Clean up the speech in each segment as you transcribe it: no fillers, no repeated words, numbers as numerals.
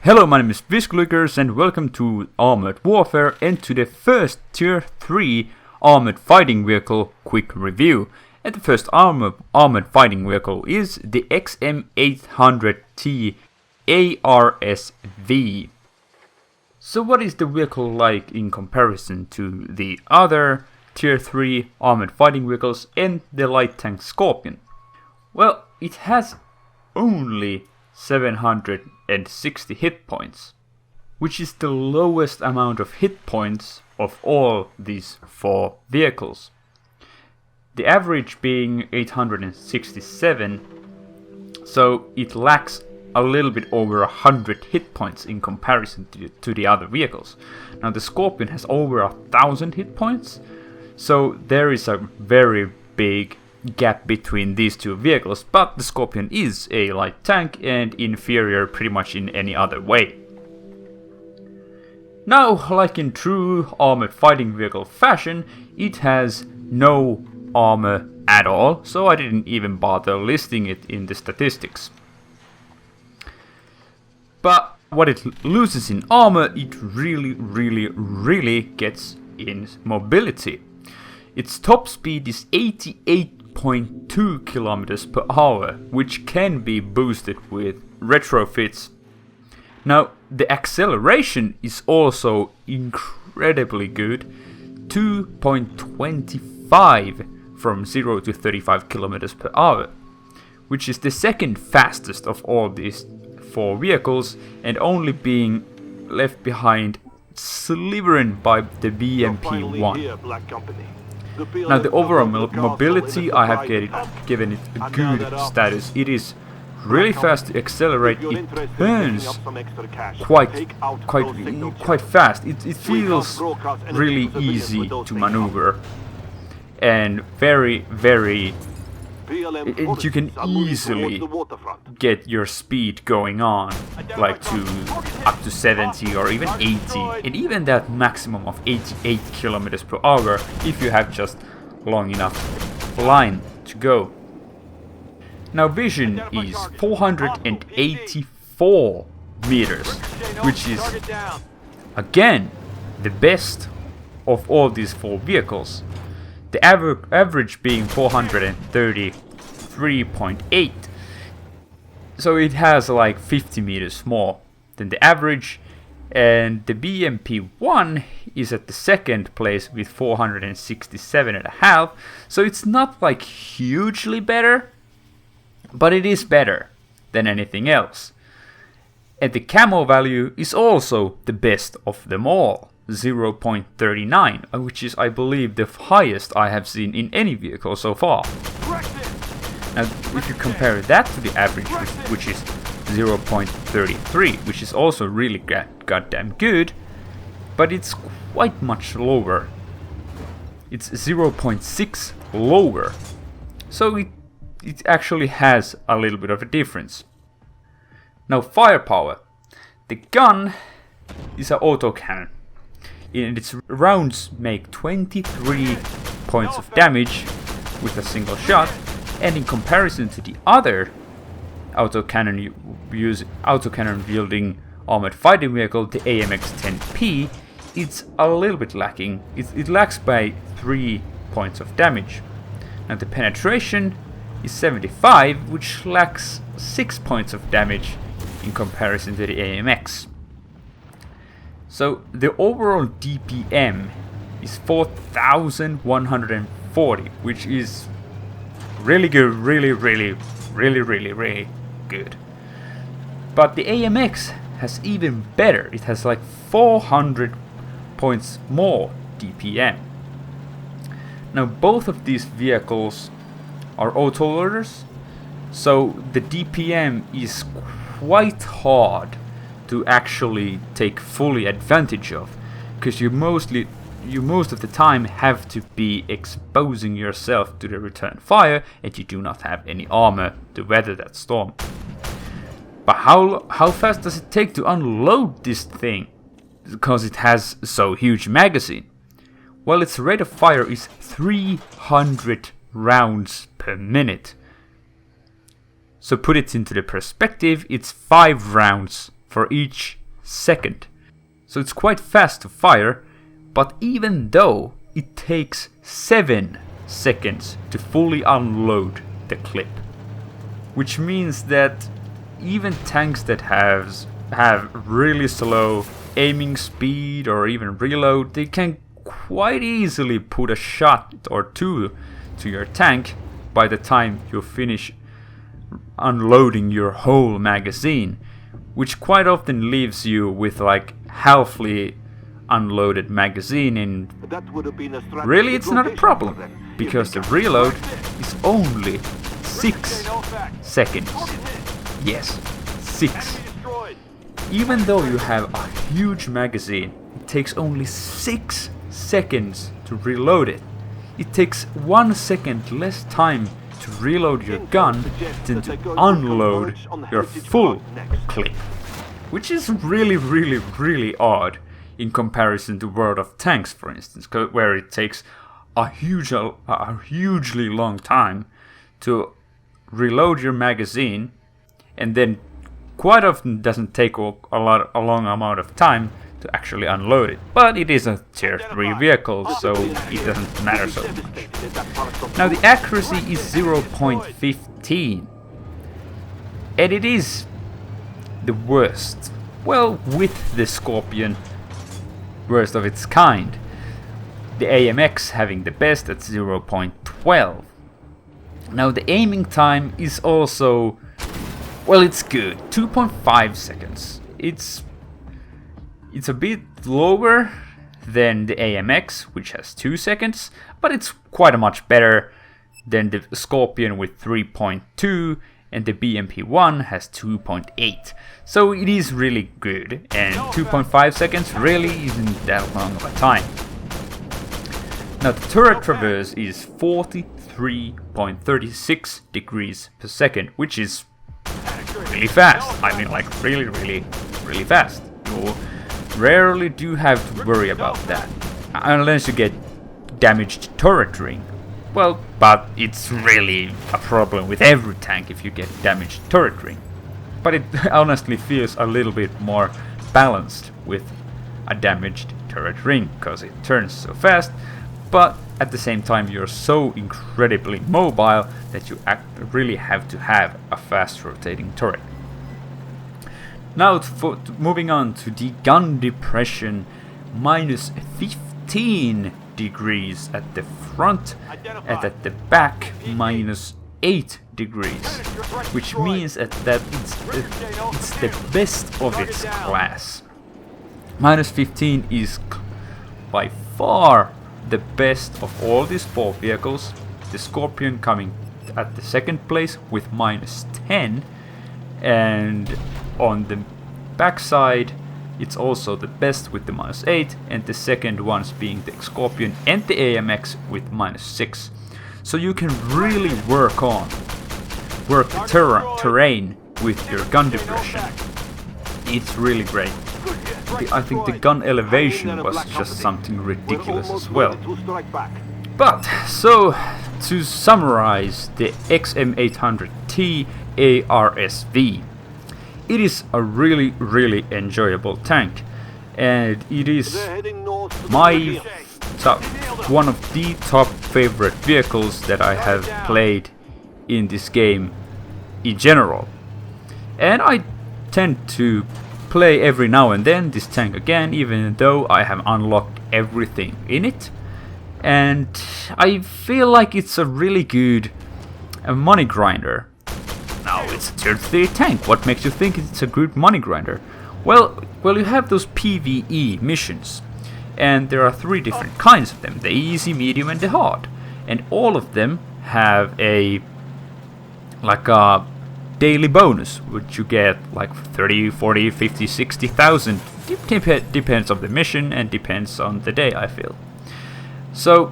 Hello, my name is Viscluckers and welcome to Armored Warfare and to the first Tier 3 Armored Fighting Vehicle quick review. And the first armored fighting vehicle is the XM800T ARSW. So what is the vehicle like in comparison to the other Tier 3 armored fighting vehicles and the light tank Scorpion? Well, it has only 760 hit points, which is the lowest amount of hit points of all these four vehicles. The average being 867, so it lacks a little bit over 100 hit points in comparison to the other vehicles. Now the Scorpion has over 1,000 hit points, so there is a very big gap between these two vehicles, but the Scorpion is a light tank and inferior pretty much in any other way. Now, like in true armored fighting vehicle fashion, it has no armor at all, so I didn't even bother listing it in the statistics. But what it loses in armor, it really gets in mobility. Its top speed is 88.2 kilometers per hour, which can be boosted with retrofits. Now, the acceleration is also incredibly good, 2.25 from 0 to 35 kilometers per hour, which is the second fastest of all these four vehicles, and only being left behind slivering by the BMP-1. Now the overall mobility, I have given it a good status. It is really fast to accelerate. It turns quite fast. It feels really easy to maneuver, and you can easily get your speed going on, like to up to 70 or even 80, and even that maximum of 88 kilometers per hour if you have just long enough line to go. Now vision is 484 meters, which is again the best of all these four vehicles. The average being 433.8, so it has like 50 meters more than the average, and the BMP-1 is at the second place with 467.5, so it's not like hugely better, but it is better than anything else. And the camo value is also the best of them all, 0.39, which is, I believe, the highest I have seen in any vehicle so far. Now, if you compare that to the average, which is 0.33, which is also really goddamn good, but it's quite much lower. It's 0.6 lower, so it actually has a little bit of a difference. Now, firepower. The gun is an autocannon, and its rounds make 23 points of damage with a single shot, and in comparison to the other autocannon wielding armored fighting vehicle, the AMX-10P, it's a little bit lacking. It lacks by 3 points of damage. Now the penetration is 75, which lacks 6 points of damage in comparison to the AMX. So the overall DPM is 4,140, which is really good, really good. But the AMX has even better. It has like 400 points more DPM. Now both of these vehicles are autoloaders, so the DPM is quite hard to actually take fully advantage of, because you most of the time have to be exposing yourself to the return fire, and you do not have any armor to weather that storm. But how fast does it take to unload this thing, because it has so huge magazine? Well, its rate of fire is 300 rounds per minute. So put it into the perspective, it's 5 rounds for each second. So it's quite fast to fire, but even though it takes 7 seconds to fully unload the clip, which means that even tanks that have really slow aiming speed or even reload, they can quite easily put a shot or two to your tank by the time you finish unloading your whole magazine, which quite often leaves you with like halfly unloaded magazine, and really it's not a problem because the reload is only 6 seconds. Yes, 6. Even though you have a huge magazine, it takes only 6 seconds to reload it. It takes 1 second less time to reload your gun than to unload your full clip, which is really odd in comparison to World of Tanks, for instance, where it takes a hugely long time to reload your magazine, and then quite often doesn't take a long amount of time to actually unload it. But it is a tier 3 vehicle, so it doesn't matter so much. Now the accuracy is 0.15, and it is the worst. Well, with the Scorpion, worst of its kind. The AMX having the best at 0.12. Now the aiming time is also, well, it's good, 2.5 seconds. It's a bit lower than the AMX, which has 2 seconds, but it's quite a much better than the Scorpion with 3.2, and the BMP-1 has 2.8. So it is really good, and 2.5 seconds really isn't that long of a time. Now the turret traverse is 43.36 degrees per second, which is really fast. I mean, like really fast. You rarely do have to worry about that, unless you get damaged turret ring. Well, but it's really a problem with every tank if you get damaged turret ring. But it honestly feels a little bit more balanced with a damaged turret ring, because it turns so fast, but at the same time you're so incredibly mobile that you really have to have a fast rotating turret. Now moving on to the gun depression, minus 15 degrees at the front, and at the back minus 8 degrees, which means that it's the best of its class. Minus 15 is by far the best of all these 4 vehicles, the Scorpion coming at the second place with minus 10, and on the backside it's also the best with the minus 8, and the second ones being the Scorpion and the AMX with minus 6. So you can really work the terrain with your gun depression. It's really great. I think the gun elevation was just something ridiculous as well. But, so, to summarize the XM800T ARSW, it is a really enjoyable tank, and it is one of the top favorite vehicles that I have played in this game in general. And I tend to play every now and then this tank again, even though I have unlocked everything in it, and I feel like it's a really good money grinder. Now it's a tier 3 tank. What makes you think it's a good money grinder? Well, you have those PvE missions, and there are 3 different kinds of them: the easy, medium, and the hard. And all of them have a daily bonus, which you get like 30, 40, 50, 60,000. Depends on the mission and depends on the day, I feel. So,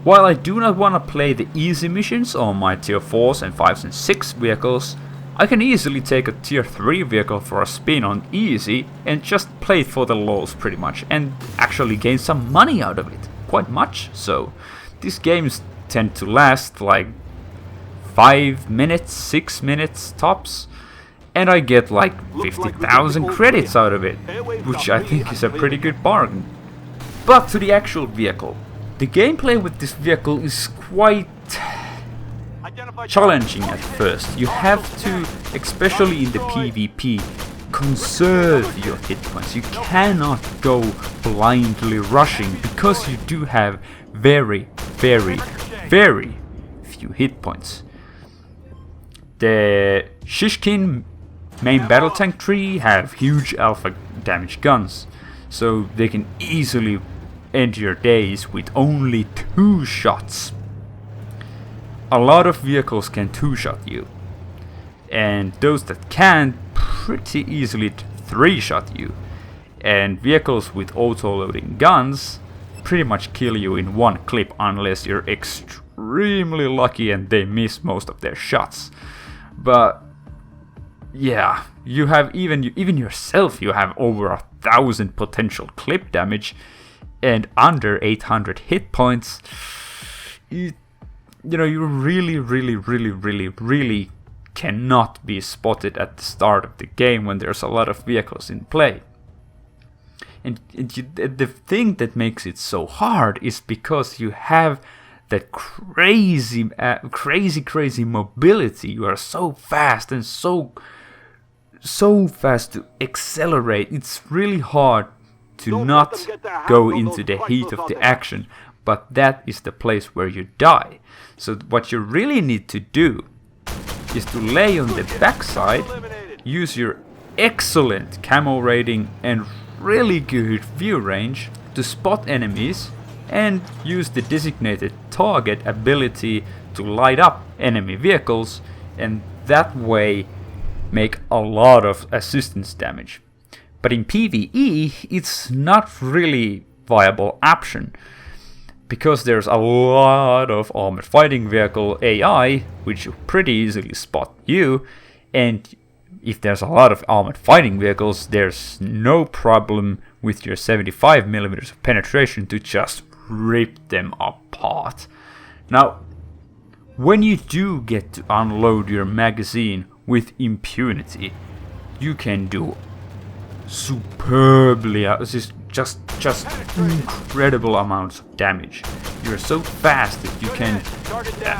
while I do not want to play the easy missions on my tier 4s and 5s and 6 vehicles, I can easily take a tier 3 vehicle for a spin on easy and just play it for the lulz pretty much, and actually gain some money out of it. Quite much so. These games tend to last like 5 minutes, 6 minutes tops, and I get like 50,000 credits out of it, which I think is a pretty good bargain. But to the actual vehicle. The gameplay with this vehicle is quite challenging at first. You have to, especially in the PvP, conserve your hit points. You cannot go blindly rushing because you do have very few hit points. The Shishkin main battle tank tree have huge alpha damage guns, so they can easily end your days with only 2 shots. A lot of vehicles can 2-shot you, and those that can pretty easily 3-shot you. And vehicles with auto-loading guns pretty much kill you in one clip unless you're extremely lucky and they miss most of their shots. But yeah, you have even yourself, you have over 1,000 potential clip damage and under 800 hit points. You really cannot be spotted at the start of the game when there's a lot of vehicles in play. And the thing that makes it so hard is because you have that crazy mobility. You are so fast and so fast to accelerate. It's really hard to not go into the heat of the action, but that is the place where you die. So what you really need to do is to lay on the backside, use your excellent camo rating and really good view range to spot enemies, and use the designated target ability to light up enemy vehicles, and that way make a lot of assistance damage. But in PvE, it's not really viable option, because there's a lot of armored fighting vehicle AI which pretty easily spot you, and if there's a lot of armored fighting vehicles, there's no problem with your 75mm of penetration to just rip them apart. Now, when you do get to unload your magazine with impunity, you can do superbly, just incredible amounts of damage. You're so fast that you can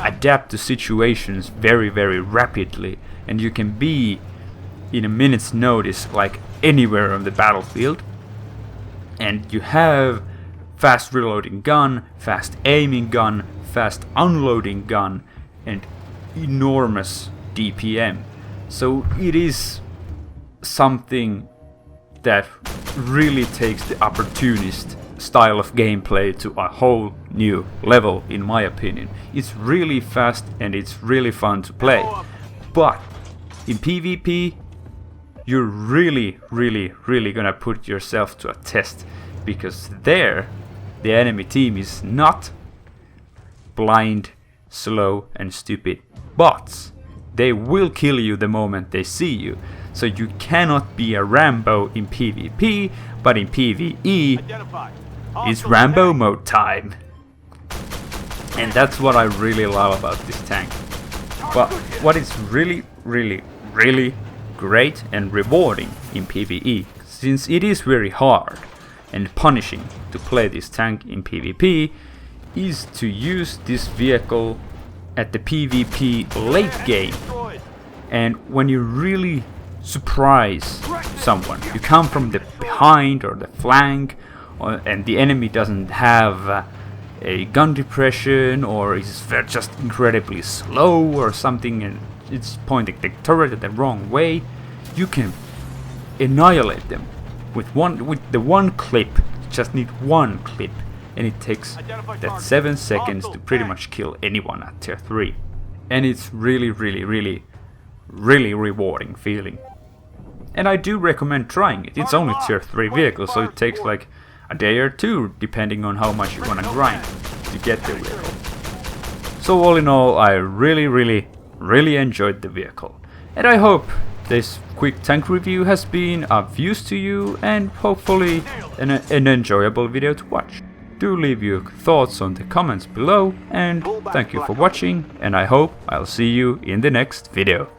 adapt to situations very rapidly, and you can be in a minute's notice like anywhere on the battlefield. And you have fast reloading gun, fast aiming gun, fast unloading gun, and enormous DPM. So it is something that really takes the opportunist style of gameplay to a whole new level, in my opinion. It's really fast and it's really fun to play. But in PvP, you're really gonna put yourself to a test, because there the enemy team is not blind, slow and stupid bots. They will kill you the moment they see you. So you cannot be a Rambo in PvP, but in PvE it's Rambo mode time. And that's what I really love about this tank. But what is really great and rewarding in PvE, since it is very hard and punishing to play this tank in PvP, is to use this vehicle at the PvP late game. And when you really surprise someone, you come from the behind or the flank, and the enemy doesn't have a gun depression, or is just incredibly slow or something, and it's pointing the turret the wrong way, you can annihilate them with the one clip. You just need one clip, and it takes that 7 seconds to pretty much kill anyone at tier 3. And it's really rewarding feeling. And I do recommend trying it. It's only tier 3 vehicle, so it takes like a day or two, depending on how much you want to grind to get the vehicle. So all in all, I really enjoyed the vehicle. And I hope this quick tank review has been of use to you, and hopefully an enjoyable video to watch. Do leave your thoughts on the comments below, and thank you for watching, and I hope I'll see you in the next video.